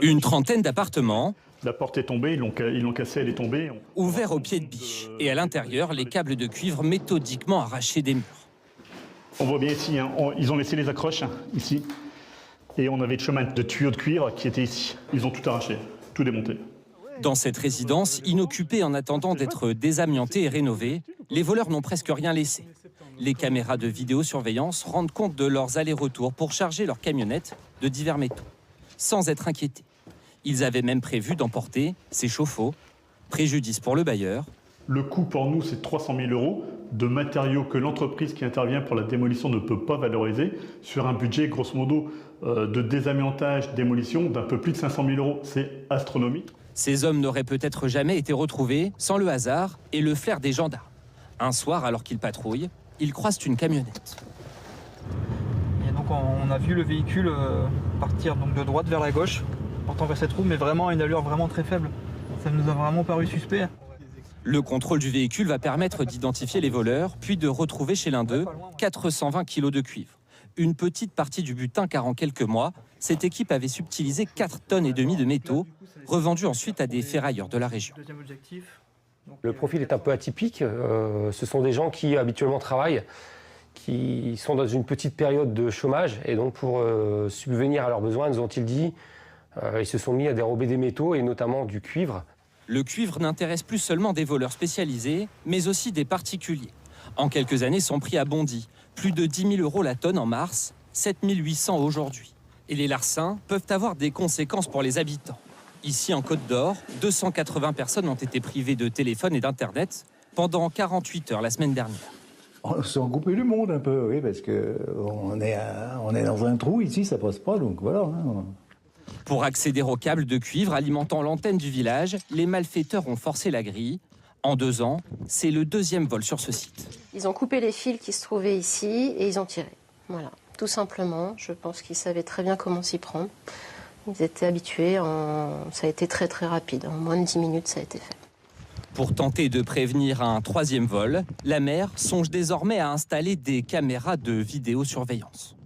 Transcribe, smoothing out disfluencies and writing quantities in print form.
Une trentaine d'appartements. La porte est tombée, ils l'ont cassée, elle est tombée. Ouverts au pied de biche. Et à l'intérieur, les câbles de cuivre méthodiquement arrachés des murs. On voit bien ici, hein, ils ont laissé les accroches, hein, ici. Et on avait le chemin de tuyaux de cuivre qui était ici. Ils ont tout arraché, tout démonté. Dans cette résidence, inoccupée en attendant d'être désamiantée et rénovée, les voleurs n'ont presque rien laissé. Les caméras de vidéosurveillance rendent compte de leurs allers-retours pour charger leurs camionnettes de divers métaux, sans être inquiétés. Ils avaient même prévu d'emporter ces chauffe-eau, préjudice pour le bailleur. Le coût pour nous, c'est 300 000 € de matériaux que l'entreprise qui intervient pour la démolition ne peut pas valoriser sur un budget, grosso modo, de désamiantage, démolition d'un peu plus de 500 000 €. C'est astronomique. Ces hommes n'auraient peut-être jamais été retrouvés sans le hasard et le flair des gendarmes. Un soir, alors qu'ils patrouillent, ils croisent une camionnette. Et donc on a vu le véhicule partir donc de droite vers la gauche, portant vers cette roue, mais vraiment à une allure vraiment très faible. Ça nous a vraiment paru suspect. Le contrôle du véhicule va permettre d'identifier les voleurs, puis de retrouver chez l'un d'eux 420 kg de cuivre. Une petite partie du butin car en quelques mois, cette équipe avait subtilisé 4,5 tonnes de métaux, revendus ensuite à des ferrailleurs de la région. Le profil est un peu atypique. Ce sont des gens qui habituellement travaillent, qui sont dans une petite période de chômage. Et donc pour subvenir à leurs besoins, nous ont-ils dit, ils se sont mis à dérober des métaux et notamment du cuivre. Le cuivre n'intéresse plus seulement des voleurs spécialisés, mais aussi des particuliers. En quelques années, son prix a bondi. Plus de 10 000 € la tonne en mars, 7 800 aujourd'hui. Et les larcins peuvent avoir des conséquences pour les habitants. Ici, en Côte d'Or, 280 personnes ont été privées de téléphone et d'Internet pendant 48 heures la semaine dernière. On s'est coupé du monde un peu, oui, parce qu'on est dans un trou ici, ça passe pas, donc voilà. Hein. Pour accéder aux câbles de cuivre alimentant l'antenne du village, les malfaiteurs ont forcé la grille. En 2 ans, c'est le 2e vol sur ce site. Ils ont coupé les fils qui se trouvaient ici et ils ont tiré. Voilà, tout simplement. Je pense qu'ils savaient très bien comment s'y prendre. Ils étaient habitués, ça a été très très rapide. En moins de 10 minutes, ça a été fait. Pour tenter de prévenir un 3e vol, la maire songe désormais à installer des caméras de vidéosurveillance.